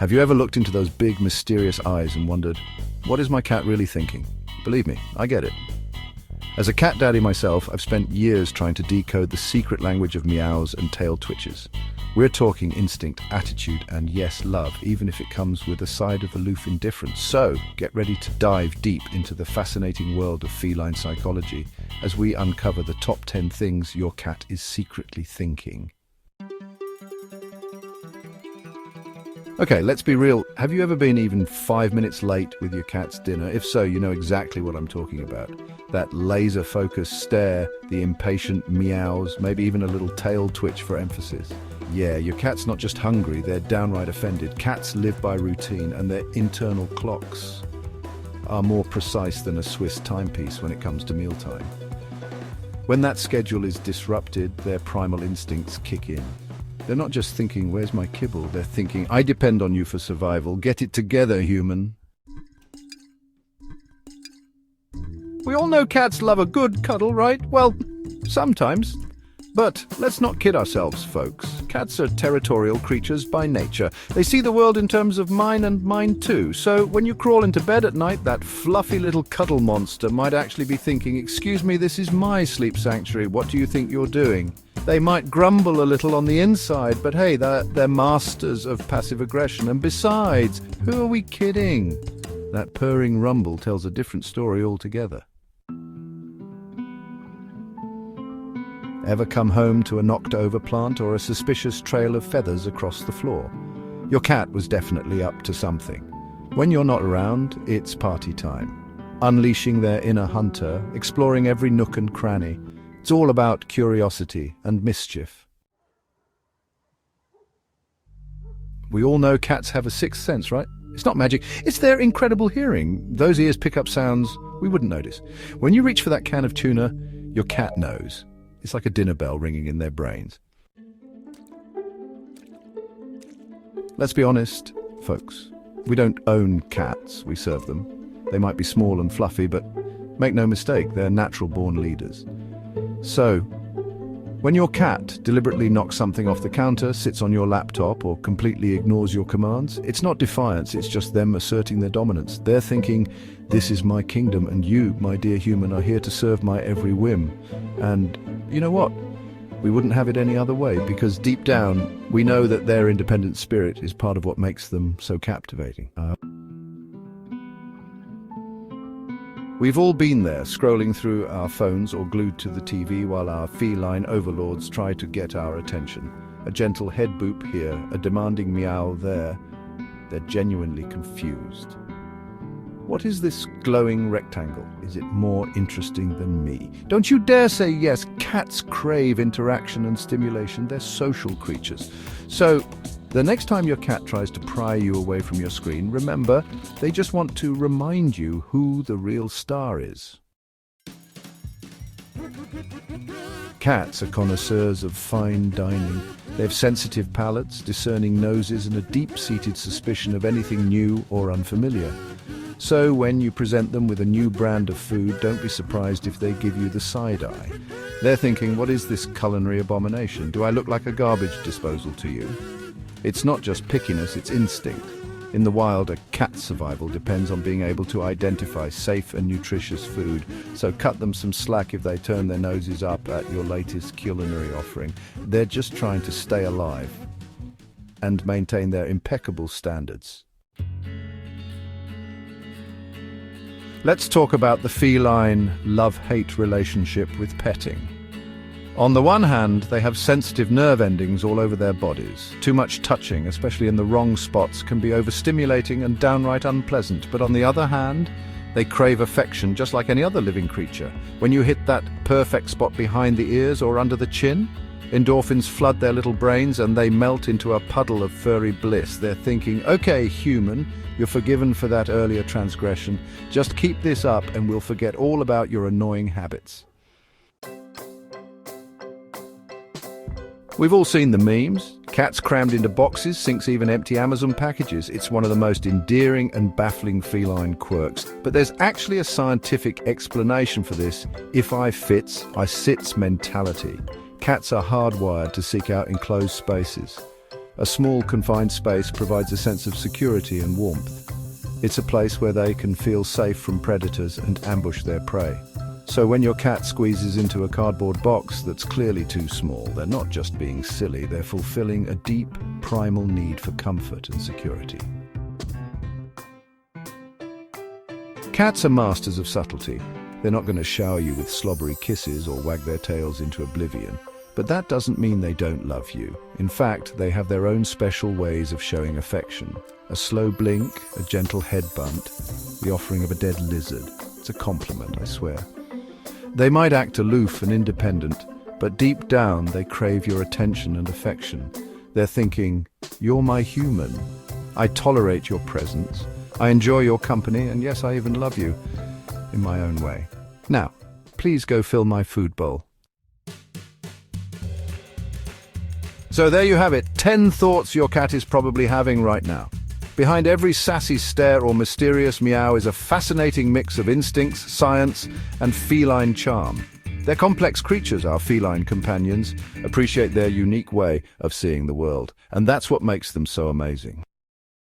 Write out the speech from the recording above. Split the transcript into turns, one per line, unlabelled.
Have you ever looked into those big, mysterious eyes and wondered, what is my cat really thinking? Believe me, I get it. As a cat daddy myself, I've spent years trying to decode the secret language of meows and tail twitches. We're talking instinct, attitude, and yes, love, even if it comes with a side of aloof indifference. So, get ready to dive deep into the fascinating world of feline psychology as we uncover the top 10 things your cat is secretly thinking. Okay, let's be real. Have you ever been even 5 minutes late with your cat's dinner? If so, you know exactly what I'm talking about. That laser-focused stare, the impatient meows, maybe even a little tail twitch for emphasis. Yeah, your cat's not just hungry, they're downright offended. Cats live by routine, and their internal clocks are more precise than a Swiss timepiece when it comes to mealtime. When that schedule is disrupted, their primal instincts kick in. They're not just thinking, where's my kibble? They're thinking, I depend on you for survival. Get it together, human. We all know cats love a good cuddle, right? Well, sometimes. But let's not kid ourselves, folks. Cats are territorial creatures by nature. They see the world in terms of mine and mine too. So when you crawl into bed at night, that fluffy little cuddle monster might actually be thinking, excuse me, this is my sleep sanctuary. What do you think you're doing? They might grumble a little on the inside, but hey, they're masters of passive aggression. And besides, who are we kidding? That purring rumble tells a different story altogether. Ever come home to a knocked-over plant or a suspicious trail of feathers across the floor? Your cat was definitely up to something. When you're not around, it's party time. Unleashing their inner hunter, exploring every nook and cranny. It's all about curiosity and mischief. We all know cats have a sixth sense, right? It's not magic, it's their incredible hearing. Those ears pick up sounds we wouldn't notice. When you reach for that can of tuna, your cat knows. It's like a dinner bell ringing in their brains. Let's be honest, folks. We don't own cats, we serve them. They might be small and fluffy, but make no mistake, they're natural-born leaders. So, when your cat deliberately knocks something off the counter, sits on your laptop, or completely ignores your commands, it's not defiance, it's just them asserting their dominance. They're thinking, this is my kingdom, and you, my dear human, are here to serve my every whim. And you know what? We wouldn't have it any other way, because deep down, we know that their independent spirit is part of what makes them so captivating. We've all been there, scrolling through our phones or glued to the TV while our feline overlords try to get our attention. A gentle head boop here, a demanding meow there. They're genuinely confused. What is this glowing rectangle? Is it more interesting than me? Don't you dare say yes. Cats crave interaction and stimulation. They're social creatures. So, the next time your cat tries to pry you away from your screen, remember, they just want to remind you who the real star is. Cats are connoisseurs of fine dining. They have sensitive palates, discerning noses, and a deep-seated suspicion of anything new or unfamiliar. So when you present them with a new brand of food, don't be surprised if they give you the side eye. They're thinking, what is this culinary abomination? Do I look like a garbage disposal to you? It's not just pickiness, it's instinct. In the wild, a cat's survival depends on being able to identify safe and nutritious food, so cut them some slack if they turn their noses up at your latest culinary offering. They're just trying to stay alive and maintain their impeccable standards. Let's talk about the feline love-hate relationship with petting. On the one hand, they have sensitive nerve endings all over their bodies. Too much touching, especially in the wrong spots, can be overstimulating and downright unpleasant. But on the other hand, they crave affection just like any other living creature. When you hit that perfect spot behind the ears or under the chin, endorphins flood their little brains and they melt into a puddle of furry bliss. They're thinking, okay, human, you're forgiven for that earlier transgression. Just keep this up and we'll forget all about your annoying habits. We've all seen the memes. Cats crammed into boxes, sinks even empty Amazon packages. It's one of the most endearing and baffling feline quirks. But there's actually a scientific explanation for this if I fits, I sits mentality. Cats are hardwired to seek out enclosed spaces. A small, confined space provides a sense of security and warmth. It's a place where they can feel safe from predators and ambush their prey. So when your cat squeezes into a cardboard box that's clearly too small, they're not just being silly, they're fulfilling a deep, primal need for comfort and security. Cats are masters of subtlety. They're not going to shower you with slobbery kisses or wag their tails into oblivion. But that doesn't mean they don't love you. In fact, they have their own special ways of showing affection. A slow blink, a gentle head bunt, the offering of a dead lizard. It's a compliment, I swear. They might act aloof and independent, but deep down they crave your attention and affection. They're thinking, "You're my human. I tolerate your presence. I enjoy your company, and yes, I even love you, in my own way. Now, please go fill my food bowl." So there you have it, 10 thoughts your cat is probably having right now. Behind every sassy stare or mysterious meow is a fascinating mix of instincts, science, and feline charm. They're complex creatures, our feline companions, appreciate their unique way of seeing the world, and that's what makes them so amazing.